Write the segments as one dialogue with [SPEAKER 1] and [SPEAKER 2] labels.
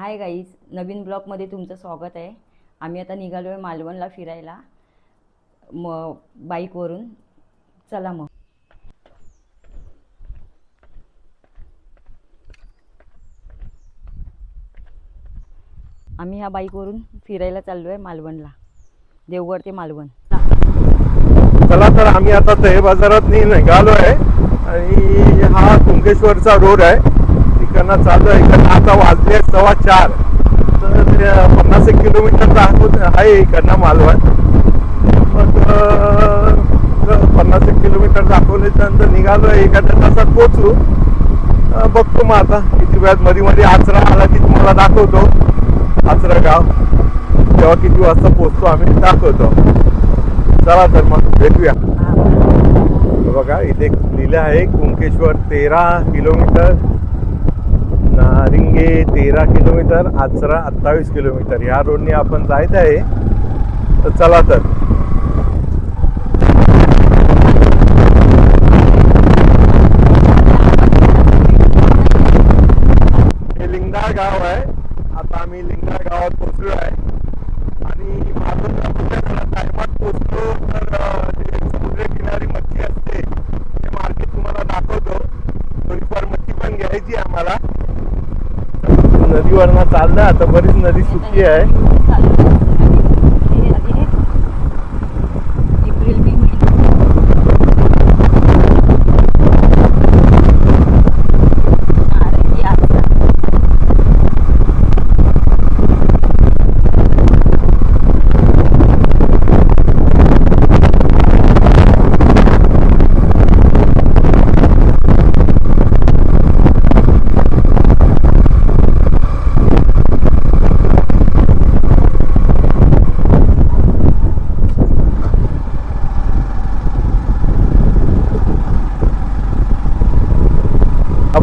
[SPEAKER 1] Hi guys, नवीन ब्लॉगमध्ये तुमचं स्वागत आहे. आम्ही आता निघालो आहे मालवणला फिरायला बाईकवरून. चला मग. आम्ही ह्या बाईकवरून फिरायला चाललो आहे मालवणला, देवगड ते मालवण.
[SPEAKER 2] चला तर आम्ही आता दही बाजारात निघालो आहे आणि हा कुंकेश्वरचा रोड आहे, तिकडनं चाललो आहे. इकडनं आता वाजले 4:15 तर 50 किलोमीटर आहे इकडनं मालवण. मग 50 किलोमीटर दाखवल्याच्यानंतर निघालो आहे. एखाद्या तासात पोचू. बघतो मग आता किती वेळात. मध्ये मध्ये आचरा आला की तुम्हाला दाखवतो. आचरा गाव तेव्हा किती वाजता पोचतो आम्ही दाखवतो. चला तर मग भेटूया. बघा इथे लिहिलं आहे Kunkeshwar 13 kilometre, नारिंगे 13 kilometre, Achara 28 kilometre. ह्या रोडने आपण जायचं आहे. तर चला तर. हे लिंगदाळ गाव आहे. आता आम्ही लिंगदाळ गावात पोहोचलो आहे आणि टायमात पोहोचलो तर समुद्र किनारी मच्छी असते ते मार्केट तुम्हाला दाखवतो. थोडीफार मच्छी पण घ्यायची आम्हाला. नदीवरनं चाललं. आता बरीच नदी सुकी आहे.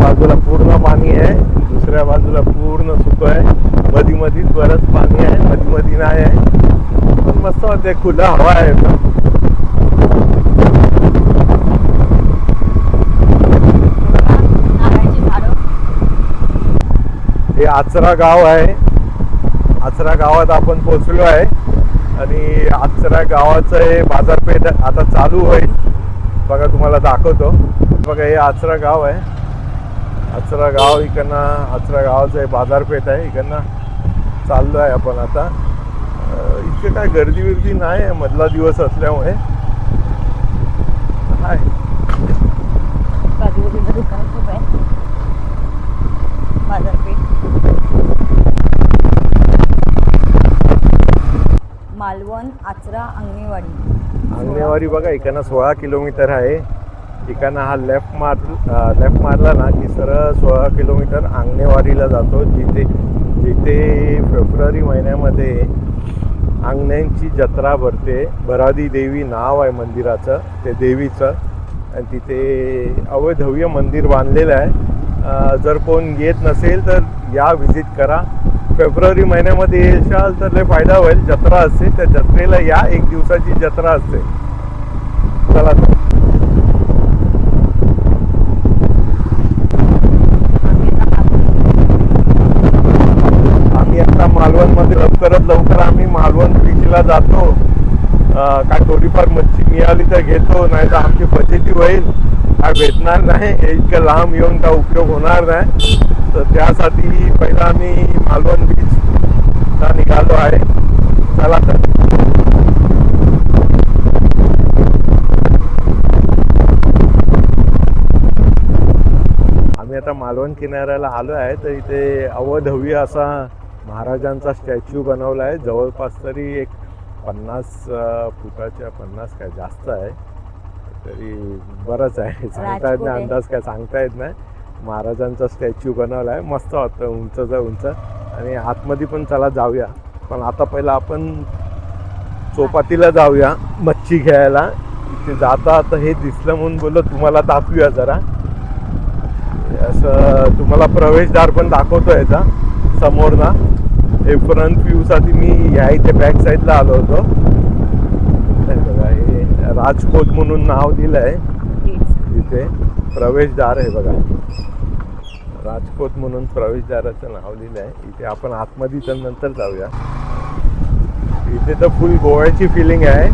[SPEAKER 2] बाजूला पूर्ण पाणी आहे, दुसऱ्या बाजूला पूर्ण सुकं आहे. मधी मधीच बरंच पाणी आहे, मधी मधी नाही आहे. पण मस्त वाटते, खुला हवा आहे ना. हे आचरा गाव आहे. आचरा गावात आपण पोहोचलो आहे आणि आचरा गावाचं हे बाजारपेठ आता चालू होईल. बघा तुम्हाला दाखवतो. बघा हे आचरा गाव आहे. आचरा गाव इकडनं, आचरा गावाचं हे बाजारपेठ आहे. इकडनं चाललो आहे आपण आता. इतके काय गर्दी बिर्दी नाही आहे, मधला दिवस असल्यामुळे. हाय
[SPEAKER 1] बाजूला दुकान खूप आहे. बाजारपेठ मालवण आचरा अंगणेवाडी.
[SPEAKER 2] बघा इकडनं 16 किलोमीटर आहे. इकडनं हा लेफ्ट मारला ना की सरळ 16 किलोमीटर अंगणेवाडीला जातो, जिथे फेब्रुवारी महिन्यामध्ये अंगण्यांची जत्रा भरते. भरादी देवी नाव आहे मंदिराचं, ते देवीचं. आणि तिथे अवैधव्य मंदिर बांधलेलं आहे. जर कोण येत नसेल तर या व्हिजिट करा. फेब्रुवारी महिन्यामध्ये येशाल तर लय फायदा होईल. जत्रा असते, त्या जत्रेला या. 1 दिवसाची जत्रा असते. चला तर. मालवणमध्ये लवकर आम्ही मालवण बीचला जातो. काय थोडीफार मच्छी मिळाली तर घेतो, नाही तर आमची फजिती होईल. काय भेटणार नाही. इतकं लांब येऊन काय उपयोग होणार नाही. तर त्यासाठी पहिला आम्ही मालवण बीचला निघालो आहे. चला तर. आम्ही आता मालवण किनाऱ्याला आलो आहे. तर इथे अवधव्य असा महाराजांचा स्टॅच्यू बनवला आहे. जवळपास तरी एक 50 फुटाच्या, 50 काय जास्त आहे तरी, बरंच आहे. सांगता येत नाही, अंदाज काय सांगता येत नाही. महाराजांचा स्टॅच्यू बनवला आहे. मस्त वाटतं, उंचचा उंच. आणि आतमध्ये पण चला जाऊया. पण आता पहिला आपण चौपाटीला जाऊया मच्छी घ्यायला. इथे जाता आता हे दिसलं म्हणून बोललो तुम्हाला दाखवूया जरा. असं तुम्हाला प्रवेशद्वार पण दाखवतो याचा समोर ना. हे फ्रंट व्ह्यू साठी मी ह्या इथे बॅक साईडला आलो होतो. बघा हे राजकोट म्हणून नाव दिलं आहे. इथे प्रवेशद्वार आहे बघा. राजकोट म्हणून प्रवेशद्वाराचं नाव लिहिलं आहे. इथे आपण आतमध्ये तर नंतर जाऊया. इथे तर फुल गोव्याची फिलिंग आहे.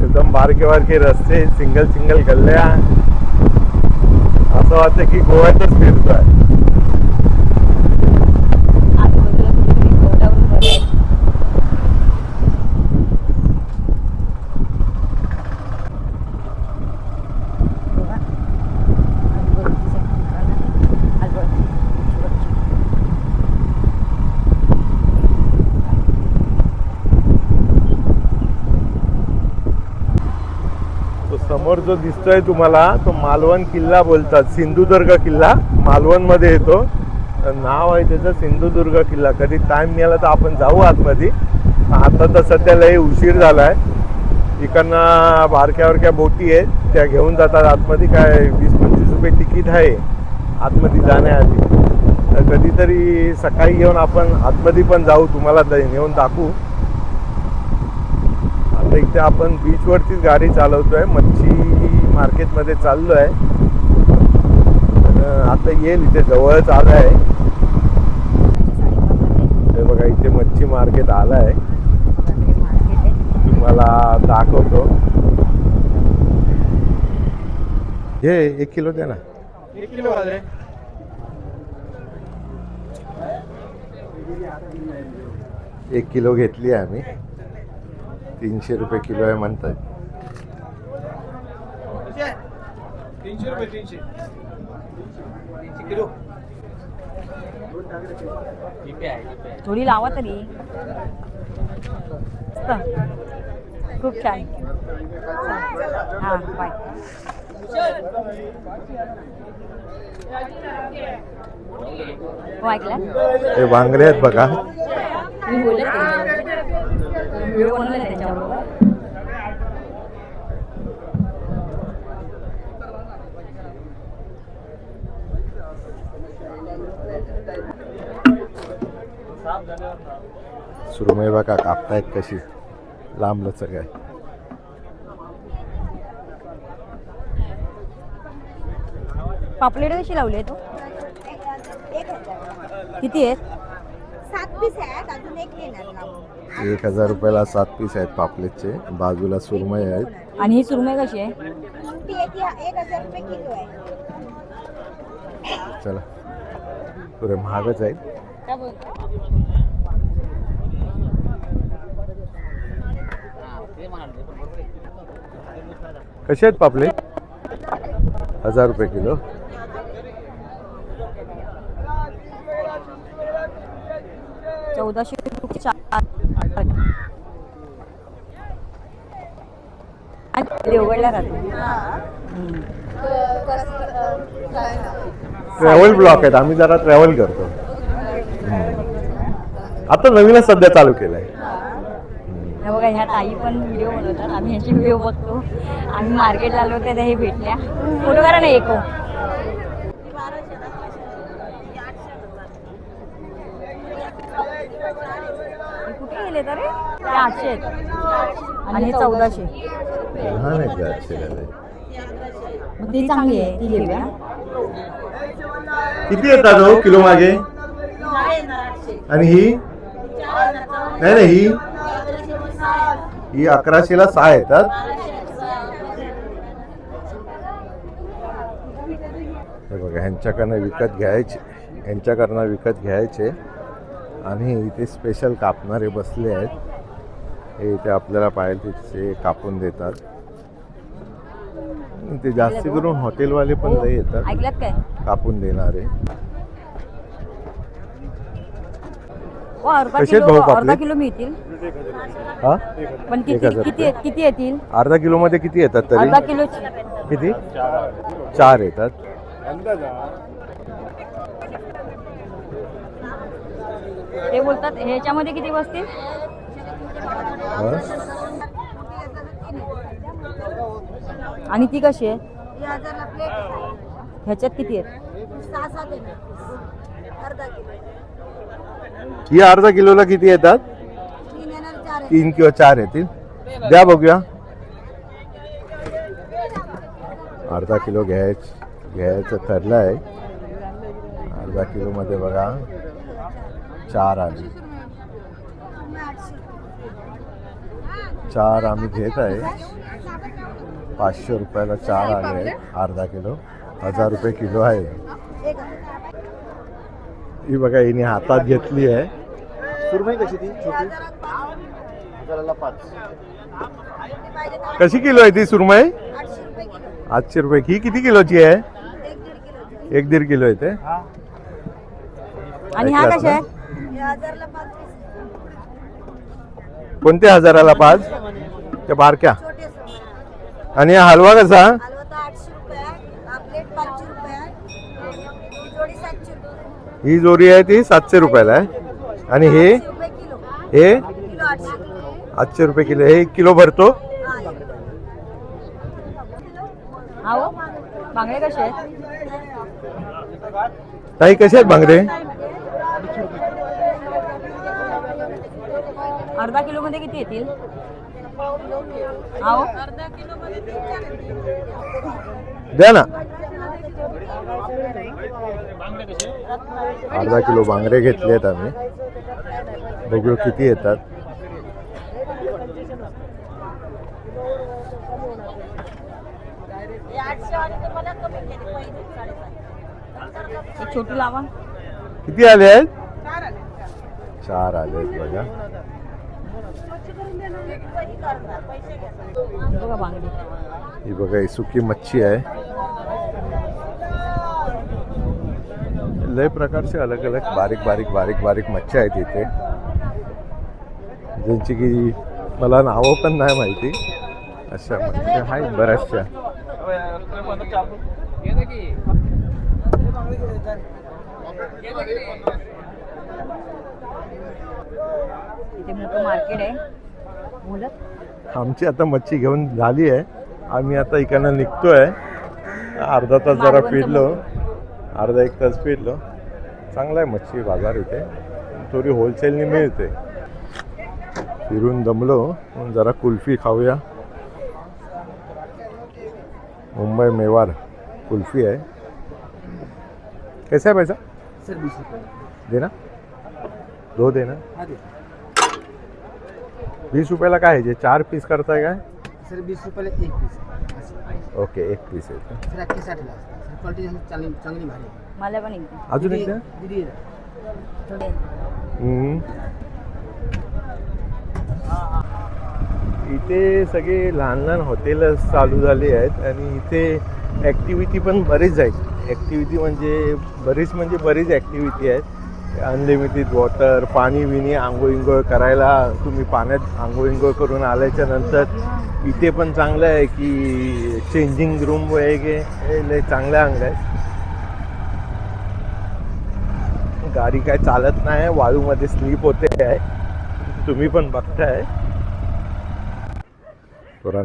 [SPEAKER 2] एकदम बारके बारके रस्ते, सिंगल सिंगल गल्ल्या, असं वाटतं की गोव्यातच फिरतोय.
[SPEAKER 1] आजूबाजूला कुठेतरी गोडाऊन घर आहे. बघा, आजूबाजूची सगळी दुकानं, आजूबाजूची गच्ची.
[SPEAKER 2] तो समोर जो दिसतोय तुम्हाला तो मालवण किल्ला बोलतात. सिंधुदुर्ग किल्ला मालवण मध्ये येतो. नाव आहे त्याचं सिंधुदुर्ग किल्ला. कधी टाइम मिळाला तर आपण जाऊ आतमध्ये. आता तर सध्या लय उशीर झालाय. इकडनं बारक्या बारक्या बोटी आहेत, त्या घेऊन जातात आतमध्ये. काय 20-25 रुपये तिकीट आहे आतमध्ये जाण्याआधी. तर कधीतरी सकाळी घेऊन आपण आतमध्ये पण जाऊ, तुम्हाला नेऊन दाखवू. आता इथे आपण बीचवरतीच गाडी चालवतोय. मच्छी मार्केटमध्ये चाललो आहे. आता येईल, इथे जवळच आलं आहे. हे बघा, इथे मच्छी मार्केट आलं आहे. तुम्हाला दाखवतो. हे 1 किलो दे ना.
[SPEAKER 3] 1 किलो वाले
[SPEAKER 2] 1 किलो घेतली आहे आम्ही. 300 रुपये किलो आहे म्हणतात.
[SPEAKER 3] 300 रुपये 300 किलो.
[SPEAKER 1] थोडी लावा तरी. मस्त. खूप छान. हां, बाय. हो, ऐकलं?
[SPEAKER 2] हे बांगडे आहेत बघा.
[SPEAKER 1] मी बोलले व्हिडिओ बनवला त्याच्याबरोबर.
[SPEAKER 2] सुरमई बघा कापतायत कशी लांब लचक आहे.
[SPEAKER 1] पापलेट कशी लावली आहे तू?
[SPEAKER 4] 1,000.
[SPEAKER 1] किती आहेत?
[SPEAKER 4] 7 पीस आहेत, अजून एक येणार लावून.
[SPEAKER 2] 1000 रुपयाला 7 पीस आहेत पापलेटचे. बाजूला सुरमई आहेत.
[SPEAKER 1] आणि ही सुरमई कशी आहे?
[SPEAKER 4] ती 1,000 रुपये किलो आहे.
[SPEAKER 2] चला, पुरे महागच आहेत.
[SPEAKER 4] काय बोलतो?
[SPEAKER 2] कसे आहेत पापलेट? 1000 रुपये किलो.
[SPEAKER 1] ₹1400 उघडला राहतो.
[SPEAKER 2] ट्रॅव्हल ब्लॉक आहेत. आम्ही जरा ट्रॅव्हल करतो. आता नवीनच सध्या चालू केलंय.
[SPEAKER 1] हे बघा, ह्या ताई पण व्हिडिओ बनवतात. आम्ही ह्यांची व्हिडिओ बघतो. आम्ही मार्केटला आलो होते, हे भेटल्या. फोटो करा ना एक. कुठे गेले तर? ते 800 आहेत आणि हे 1400.
[SPEAKER 2] लहान आहेत का 800 वाले?
[SPEAKER 1] मग ती चांगली आहे, ती घेऊया.
[SPEAKER 2] किती येतात हो किलो मागे? आणि ही नाही नाही, ही 1100ला 6 येतात. हे बघा, ह्यांच्याकडनं विकत घ्यायचे. आणि इथे स्पेशल कापणारे बसले आहेत. हे इथे आपल्याला पाहिजे तिथे कापून देतात. ते जास्त करून हॉटेलवाले पण लय येतात
[SPEAKER 1] ऐकलात काय?
[SPEAKER 2] कापून देणारे.
[SPEAKER 1] हो, अर्धा
[SPEAKER 2] कसे आहेत
[SPEAKER 1] किलो,
[SPEAKER 2] भाऊ पापलेट?
[SPEAKER 1] अर्धा किलो मिळतील.
[SPEAKER 2] हा,
[SPEAKER 1] पण
[SPEAKER 2] 1000
[SPEAKER 1] किती
[SPEAKER 2] रुपये.
[SPEAKER 1] किती येतील?
[SPEAKER 2] अर्धा किलो मध्ये किती येतात तरी?
[SPEAKER 1] अर्धा किलोची.
[SPEAKER 2] किती? 4 येतात.
[SPEAKER 1] ते बोलतात ह्याच्यामध्ये किती बसतील?
[SPEAKER 2] बस.
[SPEAKER 1] आणि ती कशी आहे?
[SPEAKER 4] ही 1000ला प्लेट आहे.
[SPEAKER 1] ह्याच्यात किती आहेत?
[SPEAKER 4] 6-7 येणार. अर्धा किलो.
[SPEAKER 2] ही अर्धा किलोला किती येतात?
[SPEAKER 4] 3 येणार, 4 येणार.
[SPEAKER 2] 3 किंवा 4 येतील. द्या बघूया. अर्धा किलो घ्यायचं ठरलं आहे. अर्धा किलोमध्ये बघा 4 आले. 4 आम्ही घेत आहे. 500 रुपयाला 4 आले आहेत. अर्धा किलो 1000 रुपये किलो आहे. ही बघा हिने हातात घेतली आहे.
[SPEAKER 3] सुरमई कशी ती छोटी? 5.
[SPEAKER 2] कशी किलो आहे ती सुरमई?
[SPEAKER 4] 800 रुपये किलो.
[SPEAKER 2] 800 रुपये. ही किती किलोची आहे?
[SPEAKER 4] 1-1.5 किलो.
[SPEAKER 2] 1-1.5 किलो आहे ते.
[SPEAKER 1] आणि हा
[SPEAKER 2] ऐकलात
[SPEAKER 1] कशा
[SPEAKER 2] ना?
[SPEAKER 1] आहे?
[SPEAKER 4] हे 1000 ला 5 पीस.
[SPEAKER 2] कोणत्या 1000ला 5? त्या बारक्या.
[SPEAKER 4] छोटे सुरमई.
[SPEAKER 2] आणि हा हलवा कसा?
[SPEAKER 4] हलवा तर 800 रुपये आहे. प्लेट 500 रुपये आहे. ही जोडी 700 रुपये.
[SPEAKER 2] ही जोडी आहे ती 700 रुपयाला आहे. आणि हे
[SPEAKER 4] 800 रुपये किलो.
[SPEAKER 2] हे
[SPEAKER 4] किलो 800.
[SPEAKER 2] 800 रुपये किलो. हे 1 किलो भरतो.
[SPEAKER 4] हा, हे.
[SPEAKER 1] हा हो बांगडे कसे आहेत?
[SPEAKER 2] ताई कसे आहेत बांगडे?
[SPEAKER 1] अर्धा किलो मध्ये किती येतील? हा हो
[SPEAKER 2] द्या ना. अर्धा किलो बांगडे घेतले आहेत आम्ही. बघू किती येतात.
[SPEAKER 1] एक छोटी लावा.
[SPEAKER 2] किती आले आहेत? 4 आले आहेत बघा.
[SPEAKER 1] बघा बांगडी.
[SPEAKER 2] ही बघा ही सुकी मच्छी आहे. लय प्रकारचे अलग अलग बारीक बारीक बारीक बारीक मच्छी आहेत इथे, ज्यांची की मला नावं पण नाही माहिती. अशा मच्छी आहेत बऱ्याचशा.
[SPEAKER 1] इथे मोठं मार्केट आहे. मुलं
[SPEAKER 2] आमची आता मच्छी घेऊन झाली आहे. आम्ही आता इकडनं निघतोय. अर्धा तास जरा फिरलो, अर्धा 1 तास फिरलो. चांगला आहे मच्छी बाजार इथे, थोडी होलसेलनी मिळते. फिरून दमलो म्हणून जरा कुल्फी खाऊया. मुंबई मेवार कुल्फी आहे. कैसा है पैसा?
[SPEAKER 3] सर 20 रुपये.
[SPEAKER 2] देना 2 देना.
[SPEAKER 3] हा दे.
[SPEAKER 2] 20 रुपयाला काय आहे? जे 4 पीस करताय काय?
[SPEAKER 3] सर 20 रुपयाला 1 पीस.
[SPEAKER 2] ओके 1 पीस आहे.
[SPEAKER 3] सर 60 ला असतात. सर क्वालिटी चांगली चांगली भारी आहे.
[SPEAKER 1] मला पण एकदा
[SPEAKER 2] अजून एकदा.
[SPEAKER 3] दीदी
[SPEAKER 1] थोडे
[SPEAKER 2] इथे सगळे लहान लहान हॉटेल्स चालू झाली आहेत आणि इथे ॲक्टिव्हिटी पण बरीच आहेत. ॲक्टिव्हिटी म्हणजे बरीच ॲक्टिव्हिटी आहेत. अनलिमिटेड वॉटर, पाणी विणी, आंघोळ करायला. तुम्ही पाण्यात आंघोळ करून आल्याच्या नंतर इथे पण चांगलं आहे की चेंजिंग रूम वगैरे लय चांगल्या अंग आहेत. गाडी काय चालत नाही, वाळूमध्ये स्लीप होते आहे. तुम्ही पण बघताय. थोडा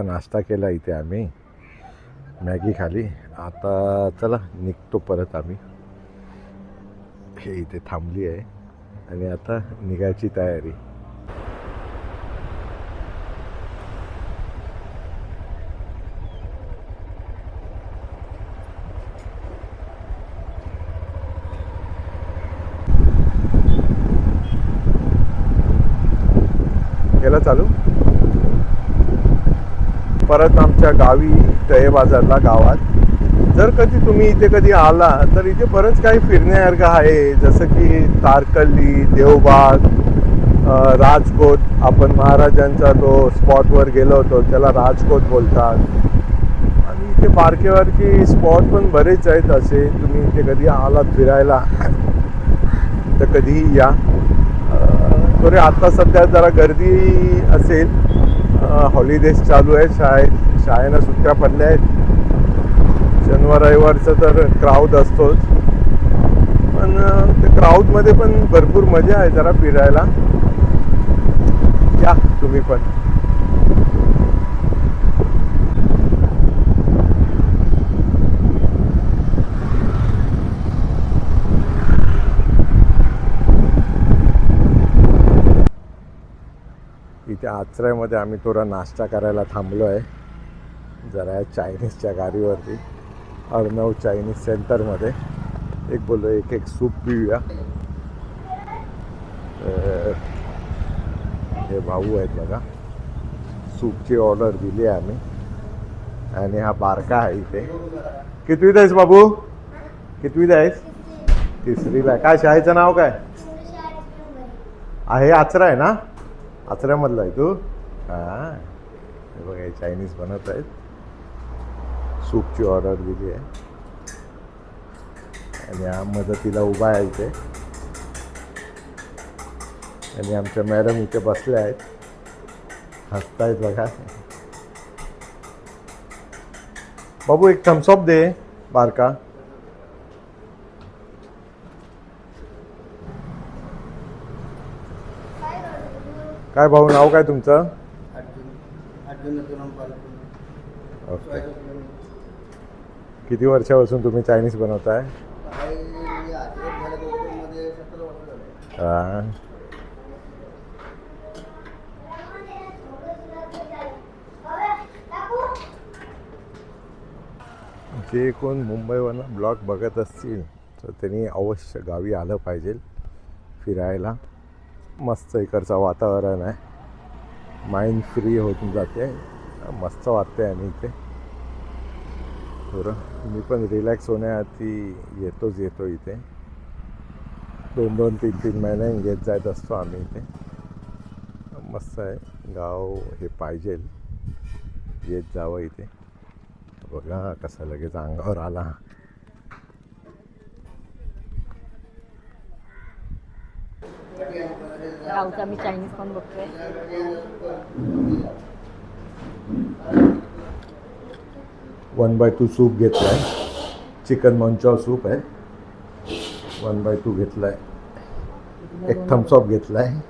[SPEAKER 2] नाश्ता केला इथे आम्ही. मॅगी खाली. आता चला निघतो परत आम्ही. हे इथे थांबली आहे आणि आता निघायची तयारी. केला चालू. परत आमच्या गावी तळे बाजारला गावात. जर कधी तुम्ही इथे कधी आला तर इथे बरंच काही फिरण्यासारखं आहे. जसं की तारकर्ली, देवबाग, राजकोट. आपण महाराजांचा तो स्पॉटवर गेलो होतो त्याला राजकोट बोलतात. आणि इथे बारके स्पॉट पण बरेच आहेत असे. तुम्ही इथे कधी आलात फिरायला तर कधीही या. थोडे आता सध्या जरा गर्दी असेल. हॉलिडेज चालू आहे. शाळेनं सुट्ट्या पडल्या आहेत. शनिवार रविवारचं तर क्राऊड असतोच. पण ते क्राऊडमध्ये पण भरपूर मजा आहे जरा फिरायला. या तुम्ही पण. इथे आचऱ्यामध्ये आम्ही थोडा नाश्ता करायला थांबलो आहे जरा चायनीजच्या गाडीवरती. अर्णव चायनीज सेंटरमध्ये. एक बोललो एक सूप पिऊया. हे भाऊ आहेत बघा, सूपची ऑर्डर दिली आहे आम्ही. आणि हा बारका आहे इथे. कितवीत आहेस बाबू? कितवीत आहेस? तिसरीला आहे. काय शाळेचं नाव काय आहे? आचरा आहे ना? आचऱ्यामधला आहे तू? हां, हे बघा हे चायनीज बनत आहेत. सूपची ऑर्डर दिली आहे आणि हा मदतीला उभा आहे इथे. आणि आमच्या मॅडम इथे बसल्या आहेत, हसतायत बघा. बाबू एक थम्सअप दे बारका. काय भाऊ, नाव काय तुमचं? ओके. किती वर्षापासून तुम्ही चायनीज बनवताय? हां. जे कोण मुंबईवरनं ब्लॉग बघत असतील तर त्यांनी अवश्य गावी आलं पाहिजे फिरायला. मस्त इकडचं वातावरण आहे, माइंड फ्री होऊन जाते, मस्त वाटते. आणि इथे थोडं मी पण रिलॅक्स होण्यासाठी येतो इथे. 2-2, 3-3 महिने येत जात असतो आम्ही इथे. मस्त आहे गाव, हे पाहिजे येत जावं इथे. बघा कसा लगेच अंगावर आला.
[SPEAKER 1] गावचा मी चायनीज पण बघतोय.
[SPEAKER 2] 1/2 सूप घेतला आहे, चिकन मंचाव सूप आहे. 1/2 घेतला आहे. एक थम्सअप घेतला आहे.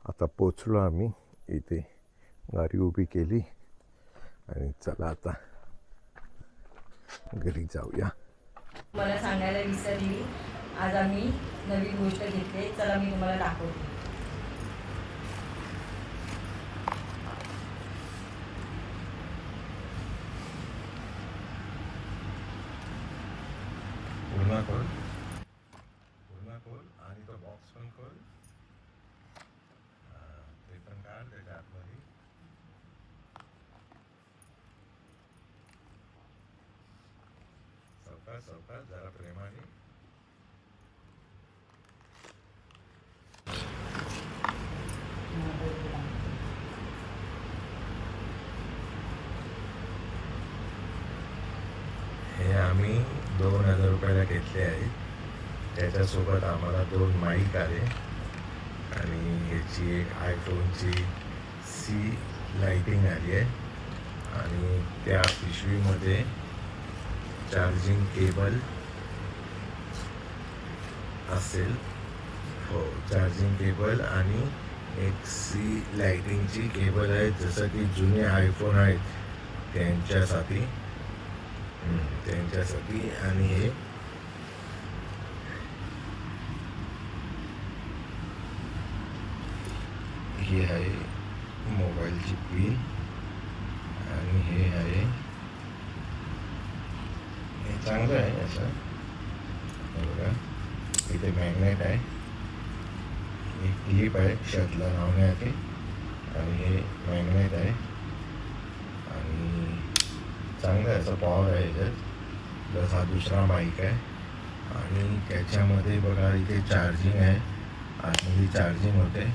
[SPEAKER 2] आता पोचलो आम्ही इथे. गाडी उभी केली आणि चला आता घरी जाऊया.
[SPEAKER 1] मला सांगायला विसरली, आज आम्ही नवीन गोष्ट घेतली. चला मी तुम्हाला दाखवते.
[SPEAKER 2] पूर्ण खोल आणि तो बॉक्स पण खोल. ते पण काढ त्याच्या आतमध्ये. सावकाश जरा प्रेमाने. हे आम्ही 2000 रुपयाला घेतले आहे. त्याच्यासोबत आम्हाला 2 माईक आले आणि ह्याची एक आयफोनची सी लाईटिंग आली आहे. आणि त्या पिशवीमध्ये चार्जिंग केबल असेल. हो, चार्जिंग केबल आणि एक सी लाईटिंगची केबल आहे, जसं की जुने आयफोन आहेत त्यांच्यासाठी. आणि हे आहे मोबाईलची पिन. आणि हे आहे, हे चांगलं आहे असं. हे बघा इथे मॅग्नेट आहे, एक क्लिप आहे शर्टला लावण्यासाठी. आणि हे मॅग्नेट आहे आणि चांगलं आहे असं पॉवर आहे याच्यात. प्लस हा दुसरा माईक आहे. आणि त्याच्यामध्ये बघा इथे चार्जिंग आहे, आतमध्ये चार्जिंग होते.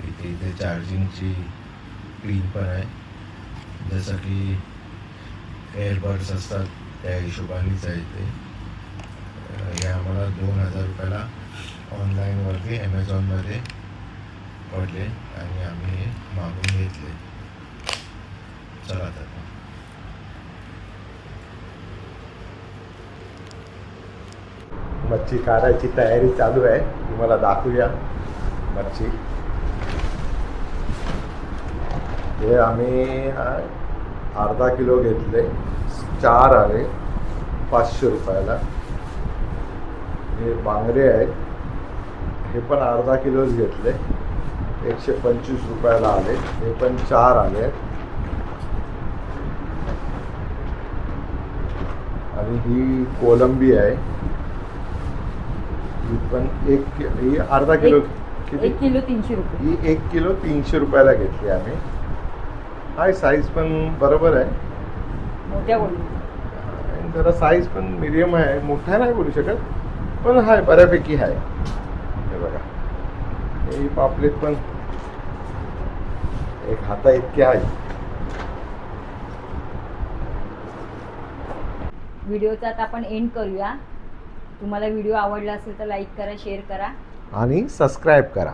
[SPEAKER 2] इथे चार्जिंगची पिन पण आहे, जसं की एअरबड्स असतात त्या हिशोबानेच आहे ते. हे आम्हाला 2000 रुपयाला ऑनलाईनवरती ॲमेझॉनमध्ये पडले आणि आम्ही हे मागून घेतले. चला तर मच्छी काढायची तयारी चालू आहे. तुम्हाला दाखवूया मच्छी. हे आम्ही अर्धा किलो घेतले, 4 आले 500 रुपयाला. हे बांगडे आहेत, हे पण अर्धा किलोच घेतले, 125 रुपयाला आले. हे पण 4 आले. आणि ही कोलंबी आहे, ही पण ही अर्धा किलो. किती?
[SPEAKER 1] 1 किलो 300 रुपये.
[SPEAKER 2] ही 1 किलो 300 रुपयाला घेतली आम्ही. हाय, साईज पण बरोबर आहे.
[SPEAKER 1] मोठ्या कोलंबी.
[SPEAKER 2] आणि जरा साईज पण मीडियम आहे, मोठा नाही बोलू शकत, पण हाय बऱ्यापैकी आहे. हे बघा, ही पापलेट पण एक हाता इतके आहे.
[SPEAKER 1] व्हिडिओचा आता आपण एंड करूया. तुम्हाला व्हिडिओ आवडला असेल तर लाईक करा, शेअर करा
[SPEAKER 2] आणि सबस्क्राईब करा.